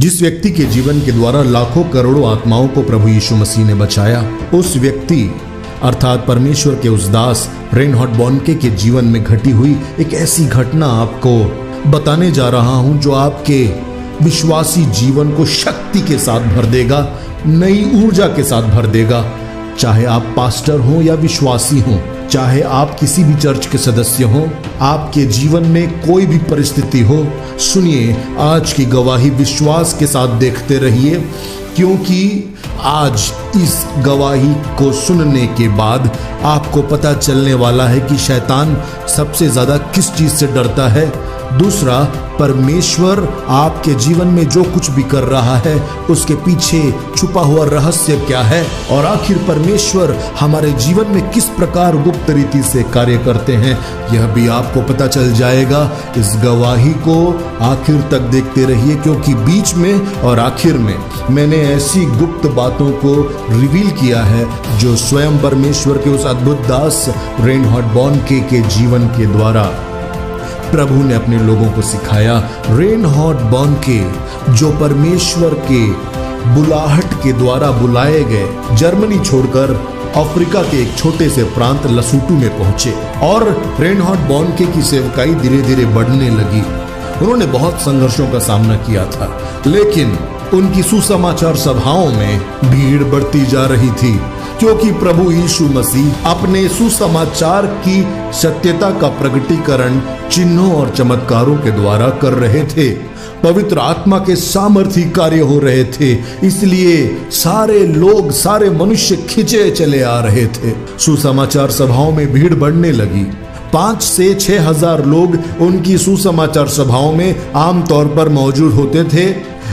जिस व्यक्ति के जीवन के द्वारा लाखों करोड़ों आत्माओं को प्रभु यीशु मसीह ने बचाया, उस व्यक्ति अर्थात परमेश्वर के उस दास रेनहार्ड बॉनके के जीवन में घटी हुई एक ऐसी घटना आपको बताने जा रहा हूं जो आपके विश्वासी जीवन को शक्ति के साथ भर देगा, नई ऊर्जा के साथ भर देगा। चाहे आप पास्टर हो या विश्वासी हो, चाहे आप किसी भी चर्च के सदस्य हो, आपके जीवन में कोई भी परिस्थिति हो, सुनिए आज की गवाही विश्वास के साथ देखते रहिए, क्योंकि आज इस गवाही को सुनने के बाद आपको पता चलने वाला है कि शैतान सबसे ज्यादा किस चीज से डरता है। दूसरा, परमेश्वर आपके जीवन में जो कुछ भी कर रहा है उसके पीछे छुपा हुआ रहस्य क्या है, और आखिर परमेश्वर हमारे जीवन में किस प्रकार गुप्त रीति से कार्य करते हैं, यह भी आपको पता चल जाएगा। इस गवाही को आखिर तक देखते रहिए, क्योंकि बीच में और आखिर में मैंने ऐसी गुप्त बातों को रिवील किया है जो स्वयं परमेश्वर के उस अद्भुत दास रेनहार्ड बॉनके के जीवन के द्वारा प्रभु ने अपने लोगों को सिखाया। रेनहार्ड बॉनके जो परमेश्वर के बुलाहट के द्वारा बुलाए गए, जर्मनी छोड़कर अफ्रीका के एक छोटे से प्रांत लसूटू में पहुंचे और रेनहार्ड बॉनके की सेवकाई धीरे धीरे बढ़ने लगी। उन्होंने बहुत संघर्षों का सामना किया था, लेकिन उनकी सुसमाचार सभाओं में भीड़ बढ़ती जा रही थी, क्योंकि प्रभु यीशु मसीह अपने सुसमाचार की सत्यता का प्रकटीकरण चिन्हों और चमत्कारों के द्वारा कर रहे थे। पवित्र आत्मा के सामर्थी कार्य हो रहे थे, इसलिए सारे लोग, सारे मनुष्य खिंचे चले आ रहे थे। सुसमाचार सभाओं में भीड़ बढ़ने लगी। 5 से 6 हजार लोग उनकी सुसमाचार सभाओं में आमतौर पर मौजूद होते थे,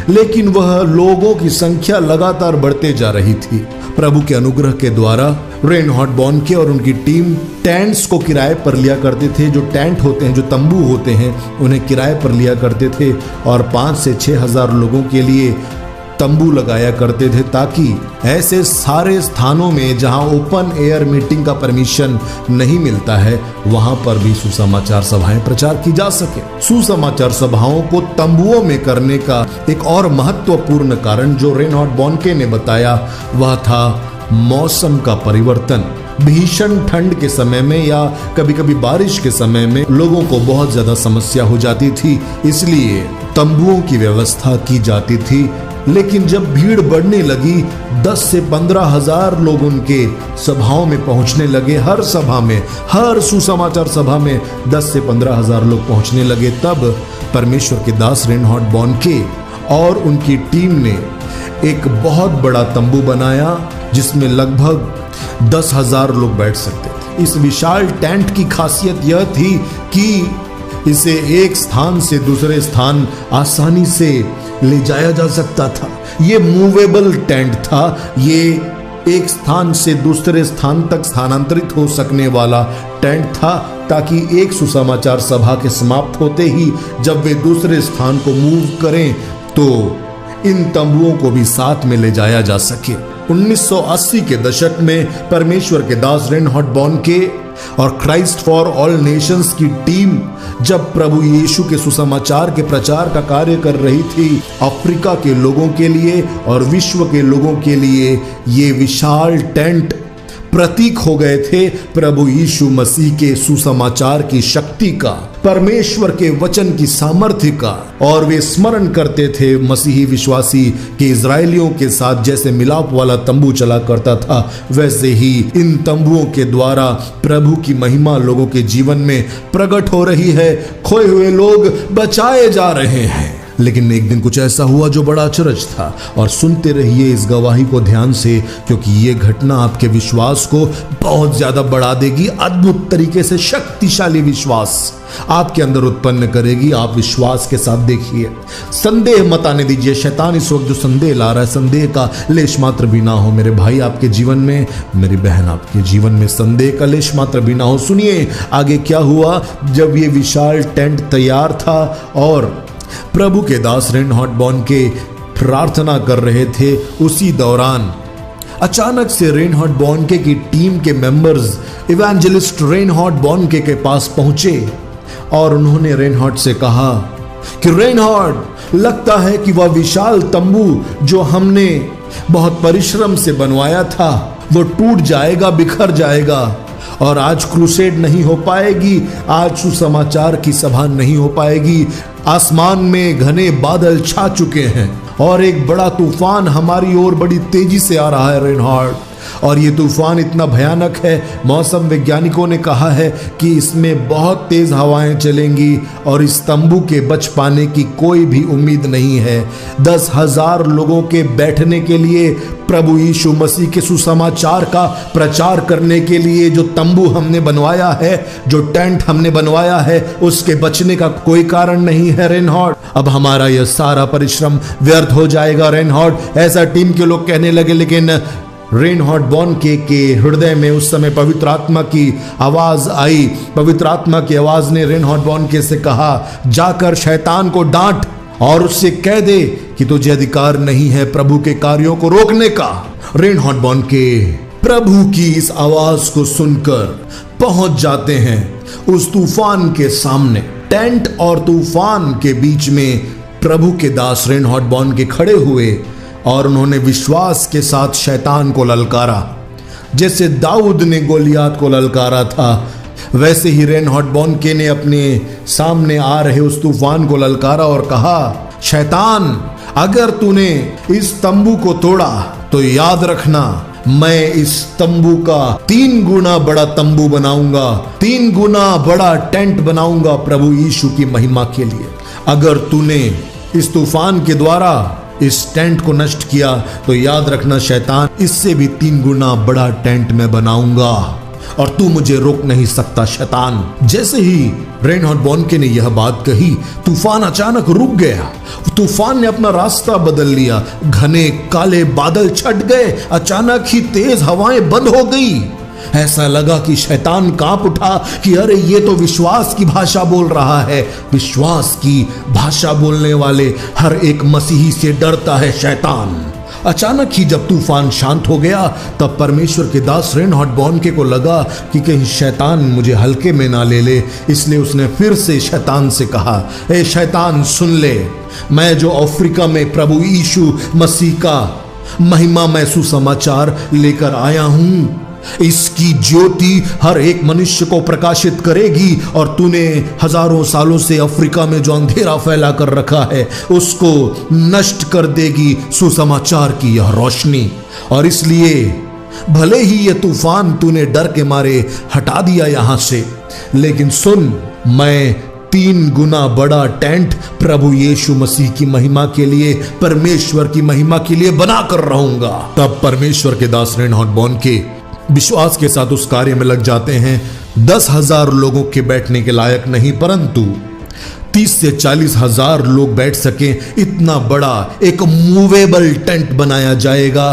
लेकिन वह लोगों की संख्या लगातार बढ़ते जा रही थी। प्रभु के अनुग्रह के द्वारा रेनहार्ड बॉनके और उनकी टीम टेंट्स को किराए पर लिया करते थे। जो टेंट होते हैं, जो तंबू होते हैं, उन्हें किराए पर लिया करते थे और 5 से 6 हजार लोगों के लिए तंबू लगाया करते थे, ताकि ऐसे सारे स्थानों में जहां ओपन एयर मीटिंग का परमिशन नहीं मिलता है, वहां पर भी सुसमाचार सभाएं प्रचार की जा सके। सुसमाचार सभाओं को तंबुओं में करने का एक और महत्वपूर्ण कारण जो रेनहार्ड बॉनके ने बताया, वह था मौसम का परिवर्तन। भीषण ठंड के समय में या कभी कभी बारिश के समय में लोगों को बहुत ज्यादा समस्या हो जाती थी, इसलिए तंबुओं की व्यवस्था की जाती थी। लेकिन जब भीड़ बढ़ने लगी, 10 से 15 हजार लोग उनके सभाओं में पहुंचने लगे। हर सभा में, हर सुसमाचार सभा में 10 से 15 हजार लोग पहुंचने लगे। तब परमेश्वर के दास रेनहार्ड बॉनके और उनकी टीम ने एक बहुत बड़ा तंबू बनाया, जिसमें लगभग 10 हजार लोग बैठ सकते थे। इस विशाल टेंट की खासियत यह थी कि इसे एक स्थान से दूसरे स्थान आसानी से ले जाया जा सकता था। ये मूवेबल टेंट था, ये एक स्थान से दूसरे स्थान तक स्थानांतरित हो सकने वाला टेंट था, ताकि एक सुसमाचार सभा के समाप्त होते ही जब वे दूसरे स्थान को मूव करें तो इन तंबुओं को भी साथ में ले जाया जा सके। 1980 के दशक में परमेश्वर के दास रेनहार्ड बॉनके और क्राइस्ट फॉर ऑल नेशंस की टीम जब प्रभु यीशु के सुसमाचार के प्रचार का कार्य कर रही थी, अफ्रीका के लोगों के लिए और विश्व के लोगों के लिए ये विशाल टेंट प्रतीक हो गए थे प्रभु यीशु मसीह के सुसमाचार की शक्ति का, परमेश्वर के वचन की सामर्थ्य का। और वे स्मरण करते थे मसीही विश्वासी के इजरायलियों के साथ जैसे मिलाप वाला तंबू चला करता था, वैसे ही इन तंबुओं के द्वारा प्रभु की महिमा लोगों के जीवन में प्रकट हो रही है। खोए हुए लोग बचाए जा रहे हैं। लेकिन एक दिन कुछ ऐसा हुआ जो बड़ा अचरज था, और सुनते रहिए इस गवाही को ध्यान से, क्योंकि ये घटना आपके विश्वास को बहुत ज्यादा बढ़ा देगी। अद्भुत तरीके से शक्तिशाली विश्वास आपके अंदर उत्पन्न करेगी। आप विश्वास के साथ देखिए, संदेह मत आने दीजिए। शैतान इस वक्त जो संदेह ला रहा है, संदेह का लेश मात्र भी ना हो मेरे भाई आपके जीवन में, मेरी बहन आपके जीवन में संदेह का लेश मात्र भी ना हो। सुनिए आगे क्या हुआ। जब ये विशाल टेंट तैयार था और प्रभु के दास रेनहार्ड बॉनके प्रार्थना कर रहे थे, उसी दौरान अचानक से रेनहार्ड बॉनके की टीम के मेंबर्स इवेंजलिस्ट रेनहार्ड बॉनके के पास पहुंचे और उन्होंने रेनहार्ड से कहा, कि रेनहार्ड, लगता है कि वह विशाल तंबू जो हमने बहुत परिश्रम से बनवाया था वो टूट जाएगा, बिखर जाएगा और आज क्रूसेड नहीं हो पाएगी, आज सुसमाचार की सभा नहीं हो पाएगी। आसमान में घने बादल छा चुके हैं और एक बड़ा तूफान हमारी ओर बड़ी तेजी से आ रहा है रेनहार्ड, और ये तूफान इतना भयानक है, मौसम वैज्ञानिकों ने कहा है कि इसमें बहुत तेज हवाएं चलेंगी और इस तंबू के बच पाने की कोई भी उम्मीद नहीं है। 10,000 लोगों के बैठने के लिए, प्रभु यीशु मसीह के सुसमाचार का प्रचार करने के लिए जो तंबू हमने बनवाया है, जो टेंट हमने बनवाया है, उसके बचने का कोई कारण नहीं है रेनहार्ड। अब हमारा यह सारा परिश्रम व्यर्थ हो जाएगा रेनहार्ड, ऐसा टीम के लोग कहने लगे। लेकिन रेनहार्ड बॉनके के हृदय में उस समय पवित्र आत्मा की आवाज आई। पवित्र आत्मा की आवाज ने रेनहार्ड बॉनके से कहा, जाकर शैतान को डांट और उससे कह दे कि तुझे अधिकार नहीं है प्रभु के कार्यों को रोकने का। रेनहार्ड बॉनके प्रभु की इस आवाज को सुनकर पहुंच जाते हैं उस तूफान के सामने। टेंट और तूफान के बीच में प्रभु के दास रेनहार्ड बॉनके खड़े हुए और उन्होंने विश्वास के साथ शैतान को ललकारा। जैसे दाऊद ने गोलियात को ललकारा था, वैसे ही रेनहार्ड बॉनके ने अपने सामने आ रहे उस तूफान को ललकारा और कहा, शैतान, अगर तूने इस तंबू को तोड़ा तो याद रखना, मैं इस तंबू का 3 गुना बड़ा तंबू बनाऊंगा, 3 गुना बड़ा टेंट बनाऊंगा प्रभु यीशु की महिमा के लिए। अगर तूने इस तूफान के द्वारा इस टेंट को नष्ट किया तो याद रखना शैतान, इससे भी 3 गुना बड़ा टेंट मैं बनाऊंगा और तू मुझे रोक नहीं सकता शैतान। जैसे ही रेनहार्ड बॉनके ने यह बात कही, तूफान अचानक रुक गया। तूफान ने अपना रास्ता बदल लिया, घने काले बादल छट गए, अचानक ही तेज हवाएं बंद हो गई। ऐसा लगा कि शैतान कांप उठा कि अरे ये तो विश्वास की भाषा बोल रहा है। विश्वास की भाषा बोलने वाले हर एक मसीही से डरता है शैतान। अचानक ही जब तूफान शांत हो गया तब परमेश्वर के दास रेनहार्ड बॉनके को लगा कि कहीं शैतान मुझे हल्के में ना ले ले, इसलिए उसने फिर से शैतान से कहा, ए शैतान सुन ले, मैं जो अफ्रीका में प्रभु यीशु मसीह का महिमा में सुसमाचार लेकर आया हूं, इसकी ज्योति हर एक मनुष्य को प्रकाशित करेगी और तूने हजारों सालों से अफ्रीका में जो अंधेरा फैला कर रखा है उसको नष्ट कर देगी सुसमाचार की यह रोशनी। और इसलिए भले ही यह तूफान तूने डर के मारे हटा दिया यहां से, लेकिन सुन, मैं 3 गुना बड़ा टेंट प्रभु यीशु मसीह की महिमा के लिए, परमेश्वर की महिमा के लिए बना कर रहूंगा। तब परमेश्वर के दास रेनहार्ड बॉनके विश्वास के साथ उस कार्य में लग जाते हैं। 10,000 लोगों के बैठने के लायक नहीं, परंतु 30 से 40,000 लोग बैठ सके इतना बड़ा एक मूवेबल टेंट बनाया जाएगा।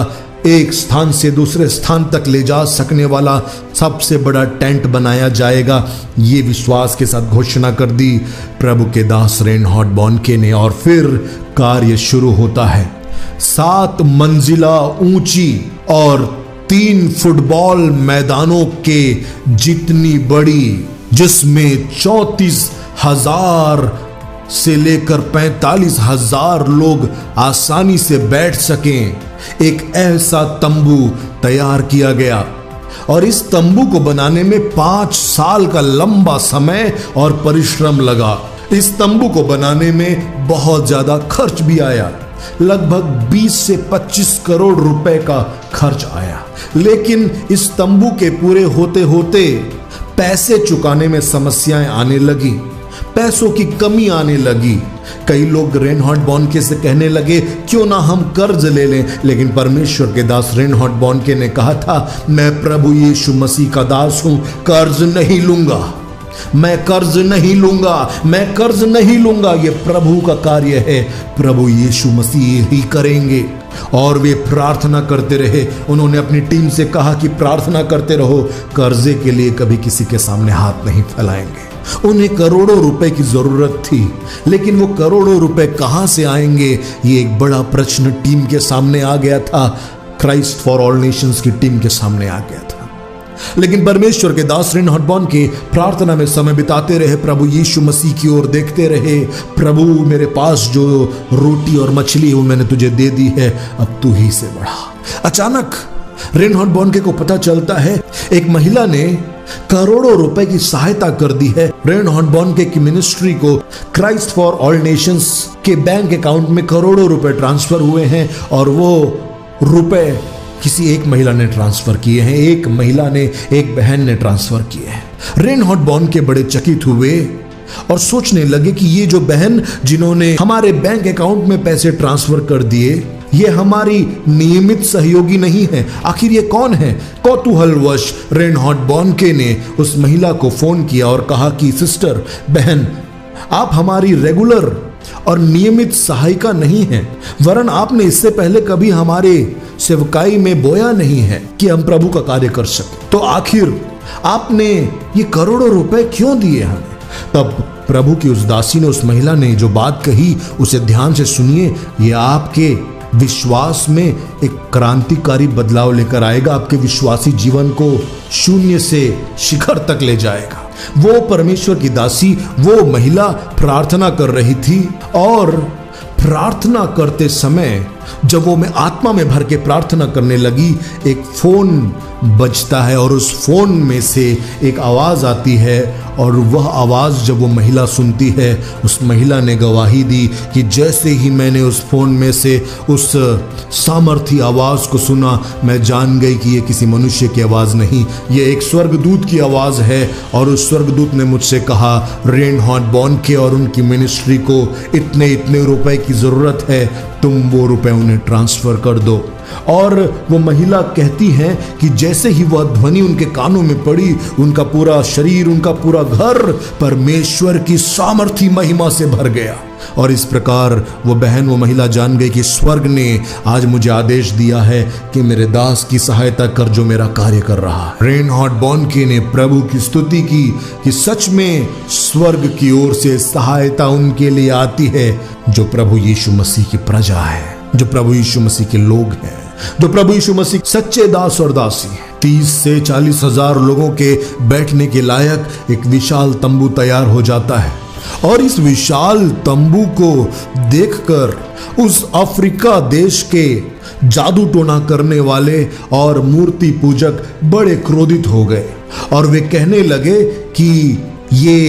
एक स्थान से दूसरे स्थान तक ले जा सकने वाला सबसे बड़ा टेंट बनाया जाएगा। ये विश्वास के साथ घोषणा कर दी प्रभु के दास रेनहार्ड बॉनके ने, और फिर कार्य शुरू होता है। 7 मंजिला ऊंची और 3 फुटबॉल मैदानों के जितनी बड़ी, जिसमें 34,000 से लेकर 45,000 लोग आसानी से बैठ सकें, एक ऐसा तंबू तैयार किया गया। और इस तंबू को बनाने में 5 साल का लंबा समय और परिश्रम लगा। इस तंबू को बनाने में बहुत ज्यादा खर्च भी आया, लगभग 20 से 25 करोड़ रुपए का खर्च आया। लेकिन इस तंबू के पूरे होते होते पैसे चुकाने में समस्याएं आने लगी, पैसों की कमी आने लगी। कई लोग रेनहार्ड बॉनके से कहने लगे, क्यों ना हम कर्ज ले लें। लेकिन परमेश्वर के दास रेनहार्ड बॉनके ने कहा था, मैं प्रभु यीशु मसीह का दास हूं, कर्ज नहीं लूंगा, मैं कर्ज नहीं लूंगा, मैं कर्ज नहीं लूंगा। ये प्रभु का कार्य है, प्रभु यीशु मसीह ही करेंगे। और वे प्रार्थना करते रहे। उन्होंने अपनी टीम से कहा कि प्रार्थना करते रहो, कर्जे के लिए कभी किसी के सामने हाथ नहीं फैलाएंगे। उन्हें करोड़ों रुपए की जरूरत थी, लेकिन वो करोड़ों रुपए कहां से आएंगे, ये एक बड़ा प्रश्न टीम के सामने आ गया था। क्राइस्ट फॉर ऑल नेशंस की टीम के सामने आ गया था। लेकिन परमेश्वर के दास रेनहार्ड बॉनके प्रार्थना में समय बिताते रहे, प्रभु यीशु मसीह की ओर देखते रहे। प्रभु, मेरे पास जो रोटी और मछली है वो मैंने तुझे दे दी है, अब तू ही से बढ़ा। अचानक रेनहार्ड बॉनके को पता चलता है एक महिला ने करोड़ों रुपए की सहायता कर दी है। रेनहार्ड बॉनके की मिनिस्ट्री को क्राइस्ट फॉर ऑल नेशंस के बैंक अकाउंट में करोड़ों रुपए ट्रांसफर हुए हैं और वो रुपए किसी एक महिला ने ट्रांसफर किए हैं, एक महिला ने, एक बहन ने ट्रांसफर किए हैं। रेनहार्ड बॉनके बड़े चकित हुए और सोचने लगे कि ये जो बहन जिन्होंने हमारे बैंक अकाउंट में पैसे ट्रांसफर कर दिए, ये हमारी नियमित सहयोगी नहीं है। आखिर ये कौन है? कौतूहलवश रेनहार्ड बॉनके ने उस महिला को फोन किया और कहा कि सिस्टर, बहन, आप हमारी रेगुलर और नियमित सहायिका नहीं हैं, वरन आपने इससे पहले कभी हमारे सेवकाई में बोया नहीं है कि हम प्रभु का कार्य कर सके, तो आखिर आपने ये करोड़ों रुपए क्यों दिए हमें? तब प्रभु की उस दासी ने, उस महिला ने जो बात कही उसे ध्यान से सुनिए, ये आपके विश्वास में एक क्रांतिकारी बदलाव लेकर आएगा, आपके विश्वासी जीवन को शून्य से शिखर तक ले जाएगा। वो परमेश्वर की दासी, वो महिला प्रार्थना कर रही थी और प्रार्थना करते समय जब वो मैं आत्मा में भर के प्रार्थना करने लगी, एक फोन बजता है और उस फोन में से एक आवाज आती है और वह आवाज जब वो महिला सुनती है, उस महिला ने गवाही दी कि जैसे ही मैंने उस फोन में से उस सामर्थी आवाज को सुना, मैं जान गई कि ये किसी मनुष्य की आवाज नहीं, ये एक स्वर्गदूत की आवाज है। और उस स्वर्गदूत ने मुझसे कहा, रेनहार्ड बॉनके और उनकी मिनिस्ट्री को इतने इतने रुपए की जरूरत है, तुम वो रुपए उन्हें ट्रांसफर कर दो। और वो महिला कहती है कि जैसे ही वह ध्वनि उनके कानों में पड़ी, उनका पूरा शरीर, उनका पूरा घर परमेश्वर की सामर्थी महिमा से भर गया। और इस प्रकार वो बहन, वो महिला जान गई कि स्वर्ग ने आज मुझे आदेश दिया है कि मेरे दास की सहायता कर जो मेरा कार्य कर रहा है। रेनहार्ड बॉनके ने प्रभु की स्तुति की कि सच में स्वर्ग की ओर से सहायता उनके लिए आती है जो प्रभु यीशु मसीह की प्रजा है, जो प्रभु यीशु मसीह के लोग हैं, जो प्रभु यीशु मसीह सच्चे दास और दासी हैं। 30 से 40 हजार लोगों के बैठने के लायक एक विशाल तंबू तैयार हो जाता है और इस विशाल तंबू को देखकर उस अफ्रीका देश के जादू टोना करने वाले और मूर्ति पूजक बड़े क्रोधित हो गए और वे कहने लगे कि ये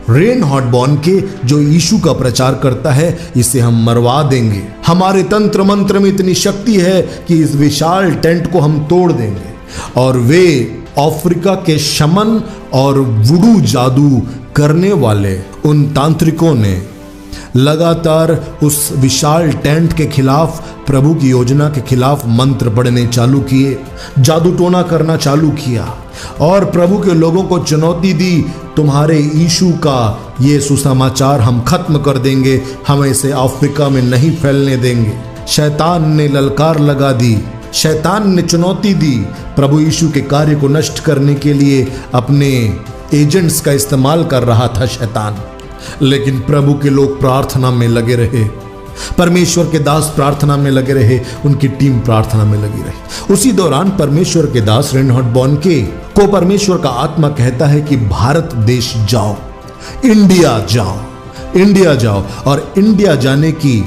रेनहार्ड बॉनके जो यीशु का प्रचार करता है, इसे हम मरवा देंगे। हमारे तंत्र मंत्र में इतनी शक्ति है कि इस विशाल टेंट को हम तोड़ देंगे। और वे अफ्रीका के शमन और वुडू जादू करने वाले उन तांत्रिकों ने लगातार उस विशाल टेंट के खिलाफ, प्रभु की योजना के खिलाफ मंत्र पढ़ने चालू किए, जादू टोना करना चालू किया और प्रभु के लोगों को चुनौती दी, तुम्हारे यीशु का ये सुसमाचार हम खत्म कर देंगे, हम इसे अफ्रीका में नहीं फैलने देंगे। शैतान ने ललकार लगा दी, शैतान ने चुनौती दी। प्रभु यीशु के कार्य को नष्ट करने के लिए अपने एजेंट्स का इस्तेमाल कर रहा था शैतान, लेकिन प्रभु के लोग प्रार्थना में लगे रहे, परमेश्वर के दास प्रार्थना में लगे रहे, उनकी टीम प्रार्थना में लगी रही। उसी दौरान परमेश्वर के दास रेनहार्ड बॉनके को परमेश्वर का आत्मा कहता है कि भारत देश जाओ, इंडिया जाओ, इंडिया जाओ। और इंडिया जाने की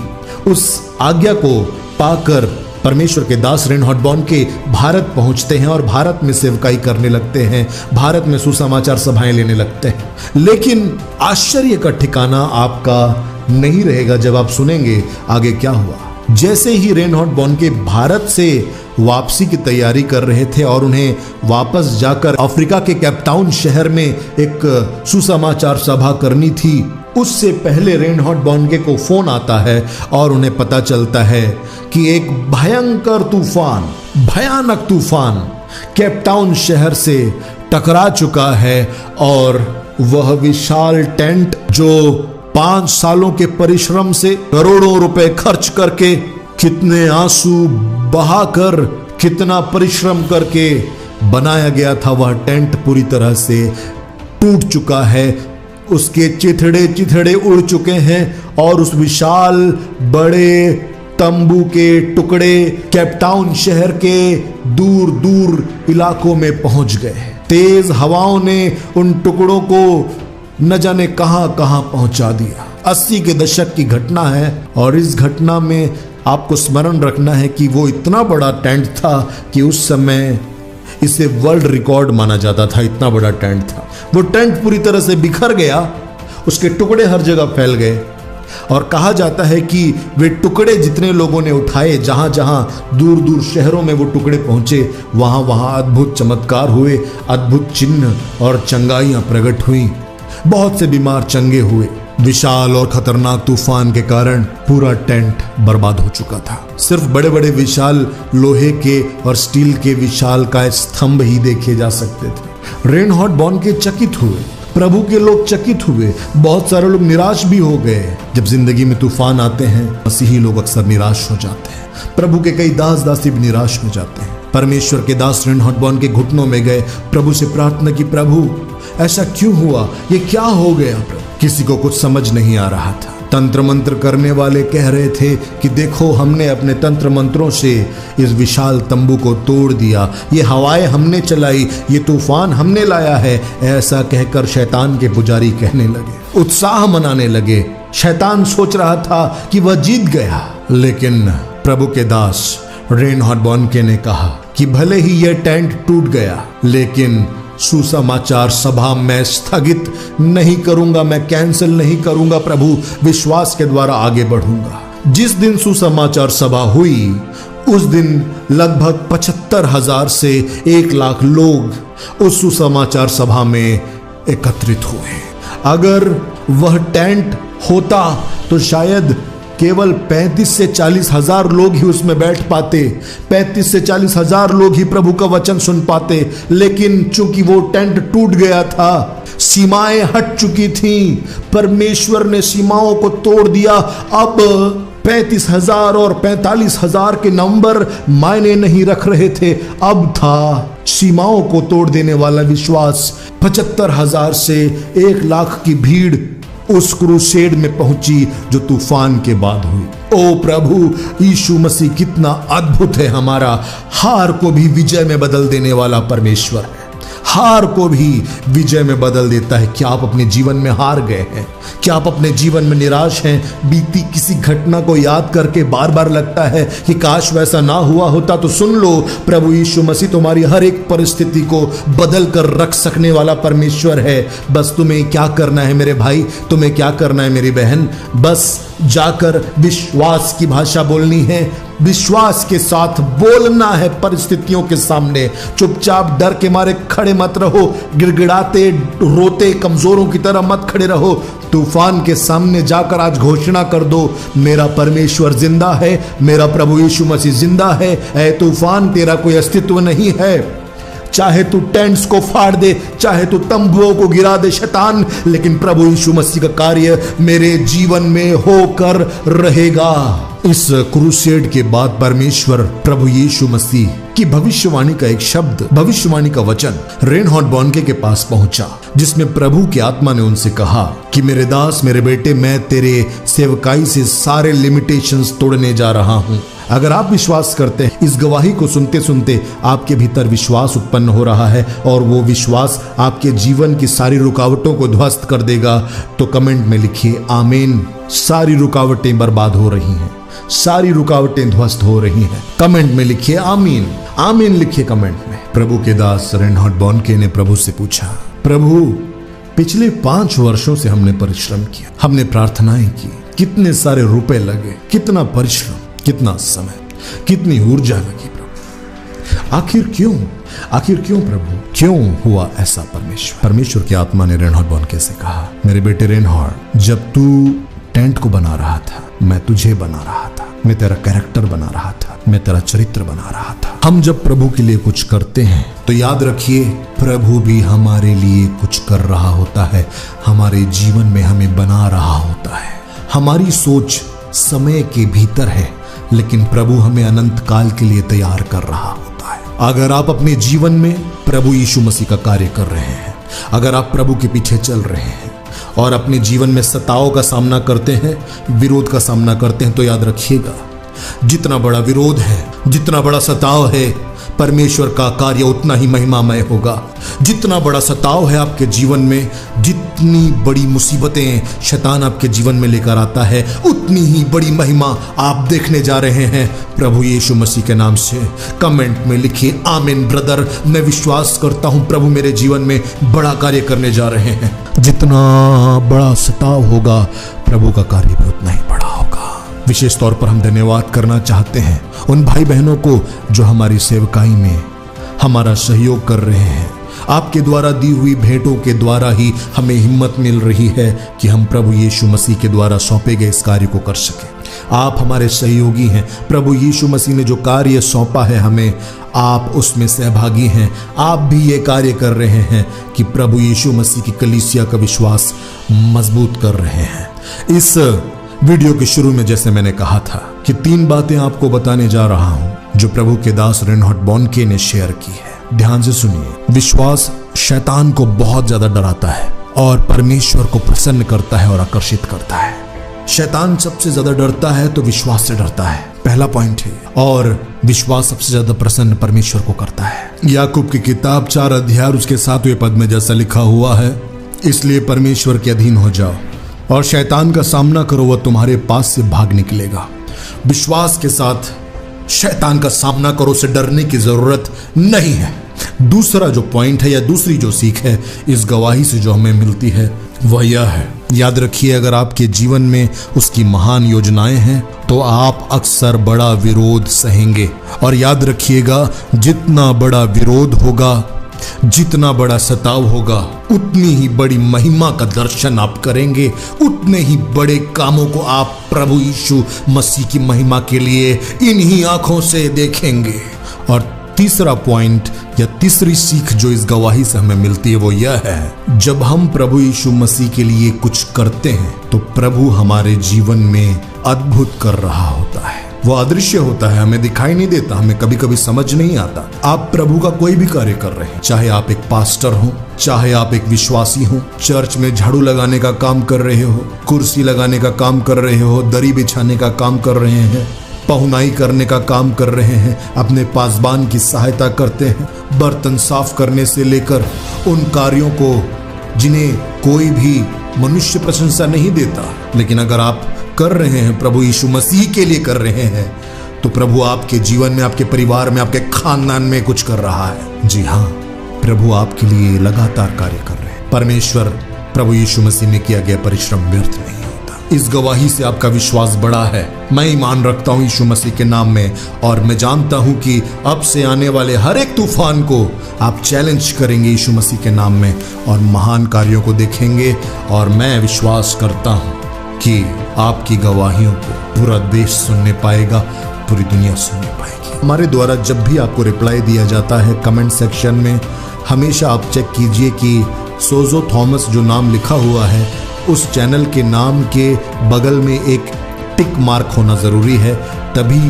उस आज्ञा को पाकर परमेश्वर के दास रेनहार्ड बॉनके भारत पहुंचते हैं और भारत में सेवकाई करने लगते हैं, भारत में सुसमाचार सभाएं लेने लगते हैं। लेकिन आश्चर्य का ठिकाना आपका नहीं रहेगा जब आप सुनेंगे आगे क्या हुआ। जैसे ही रेनहार्ड बॉनके भारत से वापसी की तैयारी कर रहे थे और उन्हें वापस जाकर अफ्रीका के केपटाउन शहर में एक सुसमाचार सभा करनी थी, उससे पहले रेनहार्ड बॉनके को फोन आता है और उन्हें पता चलता है कि एक भयंकर तूफान, भयानक तूफान केपटाउन शहर से टकरा चुका है और वह विशाल टेंट जो 5 सालों के परिश्रम से, करोड़ों रुपए खर्च करके, कितने आंसू बहाकर, कितना परिश्रम करके बनाया गया था, वह टेंट पूरी तरह से टूट चुका है। उसके चिथड़े चिथड़े उड़ चुके हैं और उस विशाल बड़े तंबू के टुकड़े केपटाउन शहर के दूर दूर इलाकों में पहुंच गए। तेज हवाओं ने उन टुकड़ों को न जाने कहां कहां पहुंचा दिया। 80 के दशक की घटना है और इस घटना में आपको स्मरण रखना है कि वो इतना बड़ा टेंट था कि उस समय इसे वर्ल्ड रिकॉर्ड माना जाता था, इतना बड़ा टेंट था। वो टेंट पूरी तरह से बिखर गया, उसके टुकड़े हर जगह फैल गए और कहा जाता है कि वे टुकड़े जितने लोगों ने उठाए, जहां जहां दूर दूर शहरों में वो टुकड़े पहुंचे, वहां वहां अद्भुत चमत्कार हुए, अद्भुत चिन्ह और चंगाइयां प्रकट हुई। बहुत से बीमार चंगे हुए। विशाल और खतरनाक तूफान के कारण पूरा टेंट बर्बाद हो चुका था। सिर्फ बड़े बड़े विशाल लोहे के और स्टील के विशाल का स्तंभ ही देखे जा सकते थे। रेनहार्ड बॉनके चकित हुए, प्रभु के लोग चकित हुए, बहुत सारे लोग निराश भी हो गए। जब जिंदगी में तूफान आते हैं, मसीही लोग अक्सर निराश हो जाते हैं। प्रभु के कई दास दासी भी निराश हो जाते हैं। परमेश्वर के दास रेनहार्ड बॉनके घुटनों में गए, प्रभु से प्रार्थना की, प्रभु ऐसा क्यों हुआ, ये क्या हो गया प्रभु। किसी को कुछ समझ नहीं आ रहा था। तंत्र मंत्र करने वाले कह रहे थे कि देखो, हमने अपने तंत्र मंत्रों से इस विशाल तंबू को तोड़ दिया, ये हवाएं हमने चलाई, ये तूफान हमने लाया है। ऐसा कहकर शैतान के पुजारी कहने लगे, उत्साह मनाने लगे। शैतान सोच रहा था कि वह जीत गया, लेकिन प्रभु के दास रेनहार्ड बॉनके ने कहा कि भले ही यह टेंट टूट गया, लेकिन सुसमाचार सभा मैं स्थगित नहीं करूंगा, मैं कैंसिल नहीं करूंगा प्रभु, विश्वास के द्वारा आगे बढ़ूंगा। जिस दिन सुसमाचार सभा हुई, उस दिन लगभग 75,000 से 1 लाख लोग उस सुसमाचार सभा में एकत्रित हुए। अगर वह टेंट होता तो शायद केवल 35 से 40 हजार लोग ही उसमें बैठ पाते, 35 से 40 हजार लोग ही प्रभु का वचन सुन पाते। लेकिन चूंकि वो टेंट टूट गया था, सीमाएं हट चुकी थीं, परमेश्वर ने सीमाओं को तोड़ दिया। अब 35,000 और 45,000 के नंबर मायने नहीं रख रहे थे। अब था सीमाओं को तोड़ देने वाला विश्वास। 75,000 से 1 लाख की भीड़ उस क्रूसेड में पहुंची जो तूफान के बाद हुई। ओ प्रभु यीशु मसीह कितना अद्भुत है हमारा। हार को भी विजय में बदल देने वाला परमेश्वर है। हार को भी विजय में बदल देता है। क्या आप अपने जीवन में हार गए हैं? क्या आप अपने जीवन में निराश हैं? बीती किसी घटना को याद करके बार बार लगता है कि काश वैसा ना हुआ होता। तो सुन लो, प्रभु यीशु मसीह तुम्हारी हर एक परिस्थिति को बदल कर रख सकने वाला परमेश्वर है। बस तुम्हें क्या करना है मेरे भाई, तुम्हें क्या करना है मेरी बहन, बस जाकर विश्वास की भाषा बोलनी है, विश्वास के साथ बोलना है परिस्थितियों के सामने। चुपचाप डर के मारे खड़े मत रहो, गिड़गिड़ाते रोते कमजोरों की तरह मत खड़े रहो। तूफान के सामने जाकर आज घोषणा कर दो, मेरा परमेश्वर जिंदा है, मेरा प्रभु यीशु मसीह जिंदा है। ऐ तूफान, तेरा कोई अस्तित्व नहीं है। चाहे तू टेंट्स को फाड़ दे, चाहे तू तंबुओं को गिरा दे शैतान, लेकिन प्रभु यीशु मसीह का कार्य मेरे जीवन में होकर रहेगा। इस क्रूसेड के बाद परमेश्वर प्रभु यीशु मसीह की भविष्यवाणी का एक शब्द, भविष्यवाणी का वचन रेनहार्ड बॉनके के पास पहुंचा, जिसमें प्रभु की आत्मा ने उनसे कहा कि मेरे दास, मेरे बेटे, मैं तेरे सेवकाई से सारे लिमिटेशंस तोड़ने जा रहा हूं। अगर आप विश्वास करते हैं, इस गवाही को सुनते सुनते आपके भीतर विश्वास उत्पन्न हो रहा है और वो विश्वास आपके जीवन की सारी रुकावटों को ध्वस्त कर देगा, तो कमेंट में लिखिए आमीन। सारी रुकावटें बर्बाद हो रही हैं, सारी रुकावटें ध्वस्त हो रही हैं। कमेंट में लिखिए आमीन, आमीन लिखिए कमेंट में। प्रभु के दास रेनहार्ड बॉनके ने प्रभु से पूछा, प्रभु पिछले 5 वर्षों से हमने परिश्रम किया, हमने प्रार्थनाएं की, कितने सारे रुपए लगे, कितना परिश्रम, कितना समय, कितनी ऊर्जा लगी प्रभु। आखिर क्यों प्रभु, क्यों हुआ ऐसा? परमेश्वर की आत्मा ने रेनहार्ड बॉनके से कहा, मेरे बेटे रेनहार्ड, जब तू टेंट को बना रहा था, मैं तुझे बना रहा था, मैं तेरा कैरेक्टर बना रहा था, मैं तेरा चरित्र बना रहा था। हम जब प्रभु के लिए कुछ करते हैं तो याद रखिए, प्रभु भी हमारे लिए कुछ कर रहा होता है, हमारे जीवन में हमें बना रहा होता है। हमारी सोच समय के भीतर है, लेकिन प्रभु हमें अनंत काल के लिए तैयार कर रहा होता है। अगर आप अपने जीवन में प्रभु यीशु मसीह का कार्य कर रहे हैं, अगर आप प्रभु के पीछे चल रहे हैं और अपने जीवन में सताओं का सामना करते हैं, विरोध का सामना करते हैं, तो याद रखिएगा, जितना बड़ा विरोध है, जितना बड़ा सताव है, परमेश्वर का कार्य उतना ही महिमामय होगा। जितना बड़ा सताव है आपके जीवन में, जितनी बड़ी मुसीबतें शैतान आपके जीवन में लेकर आता है, उतनी ही बड़ी महिमा आप देखने जा रहे हैं प्रभु यीशु मसीह के नाम से। कमेंट में लिखिए आमीन ब्रदर, मैं विश्वास करता हूं प्रभु मेरे जीवन में बड़ा कार्य करने जा रहे हैं। जितना बड़ा सताव होगा, प्रभु का कार्य भी उतना ही बड़ा होगा। विशेष तौर पर हम धन्यवाद करना चाहते हैं उन भाई बहनों को जो हमारी सेवकाई में हमारा सहयोग कर रहे हैं। आपके द्वारा दी हुई भेंटों के द्वारा ही हमें हिम्मत मिल रही है कि हम प्रभु यीशु मसीह के द्वारा सौंपे गए इस कार्य को कर सकें। आप हमारे सहयोगी हैं। प्रभु यीशु मसीह ने जो कार्य सौंपा है हमें, आप उसमें सहभागी हैं। आप भी ये कार्य कर रहे हैं कि प्रभु यीशु मसीह की कलीसिया का विश्वास मजबूत कर रहे हैं। इस वीडियो के शुरू में जैसे मैंने कहा था कि 3 बातें आपको बताने जा रहा हूं जो प्रभु के दास रेनहार्ड बॉनके ने शेयर की है। ध्यान से सुनिए। विश्वास शैतान को बहुत ज्यादा डराता है और परमेश्वर को प्रसन्न करता है और आकर्षित करता है। शैतान सबसे ज्यादा डरता है तो विश्वास से डरता है, पहला पॉइंट है। और विश्वास सबसे ज्यादा प्रसन्न परमेश्वर को करता है। याकूब की किताब 4 अध्याय उसके 7वें पद में जैसा लिखा हुआ है, इसलिए परमेश्वर के अधीन हो जाओ और शैतान का सामना करो, वह तुम्हारे पास से भाग निकलेगा। विश्वास के साथ शैतान का सामना करो, उसे डरने की जरूरत नहीं है। दूसरा जो पॉइंट है या दूसरी जो सीख है इस गवाही से जो हमें मिलती है वह यह है, याद रखिए अगर आपके जीवन में उसकी महान योजनाएं हैं तो आप अक्सर बड़ा विरोध सहेंगे। और याद रखिएगा जितना बड़ा विरोध होगा, जितना बड़ा सताव होगा, उतनी ही बड़ी महिमा का दर्शन आप करेंगे, उतने ही बड़े कामों को आप प्रभु यीशु मसीह की महिमा के लिए इन्हीं आंखों से देखेंगे। और तीसरा पॉइंट या तीसरी सीख जो इस गवाही से हमें मिलती है वो यह है, जब हम प्रभु यीशु मसीह के लिए कुछ करते हैं तो प्रभु हमारे जीवन में अद्भुत कर रहा होता है। वो अदृश्य होता है, हमें दिखाई नहीं देता, हमें कभी कभी समझ नहीं आता। आप प्रभु का कोई भी कार्य कर रहे हैं, चाहे आप एक पास्टर हो, चाहे आप एक विश्वासी हो, चर्च में झाड़ू लगाने का काम कर रहे हो, कुर्सी लगाने का काम कर रहे हो, दरी बिछाने का काम कर रहे हैं, पहुनाई करने का काम कर रहे हैं, अपने पासबान की सहायता करते हैं, बर्तन साफ करने से लेकर उन कार्यों को जिन्हें कोई भी मनुष्य प्रशंसा नहीं देता, लेकिन अगर आप कर रहे हैं प्रभु यीशु मसीह के लिए कर रहे हैं तो प्रभु आपके जीवन में, आपके परिवार में, आपके खानदान में कुछ कर रहा है। जी हाँ, प्रभु आपके लिए लगातार कार्य कर रहे हैं। परमेश्वर प्रभु यीशु मसीह में किया गया परिश्रम व्यर्थ नहीं होता। इस गवाही से आपका विश्वास बड़ा है। मैं ईमान रखता हूं यीशु मसीह के नाम में और मैं जानता हूं कि अब से आने वाले हर एक तूफान को आप चैलेंज करेंगे यीशु मसीह के नाम में और महान कार्यों को देखेंगे। और मैं विश्वास करता हूं कि आपकी गवाहियों को पूरा देश सुनने पाएगा, पूरी दुनिया सुनने पाएगी। हमारे द्वारा जब भी आपको रिप्लाई दिया जाता है कमेंट सेक्शन में, हमेशा आप चेक कीजिए कि सोजो थॉमस जो नाम लिखा हुआ है उस चैनल के नाम के बगल में एक टिक मार्क होना ज़रूरी है, तभी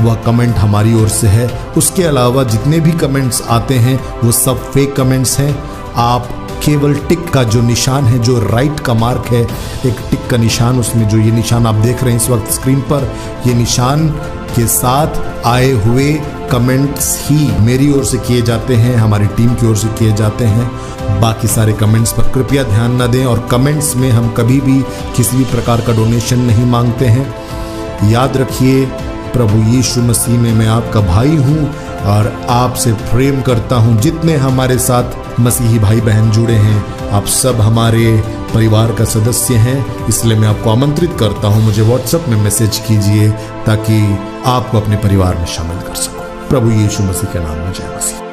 वह कमेंट हमारी ओर से है। उसके अलावा जितने भी कमेंट्स आते हैं वो सब फेक कमेंट्स हैं। आप केवल टिक का जो निशान है, जो राइट का मार्क है, एक टिक का निशान, उसमें जो ये निशान आप देख रहे हैं इस वक्त स्क्रीन पर, ये निशान के साथ आए हुए कमेंट्स ही मेरी ओर से किए जाते हैं, हमारी टीम की ओर से किए जाते हैं। बाकी सारे कमेंट्स पर कृपया ध्यान न दें और कमेंट्स में हम कभी भी किसी भी प्रकार का डोनेशन नहीं मांगते हैं। याद रखिए प्रभु यीशु मसीह में मैं आपका भाई हूँ और आपसे प्रेम करता हूँ। जितने हमारे साथ मसीही भाई बहन जुड़े हैं, आप सब हमारे परिवार का सदस्य हैं, इसलिए मैं आपको आमंत्रित करता हूँ, मुझे व्हाट्सएप में मैसेज कीजिए ताकि आपको अपने परिवार में शामिल कर सकूँ। प्रभु यीशु मसीह के नाम में जय मसीह।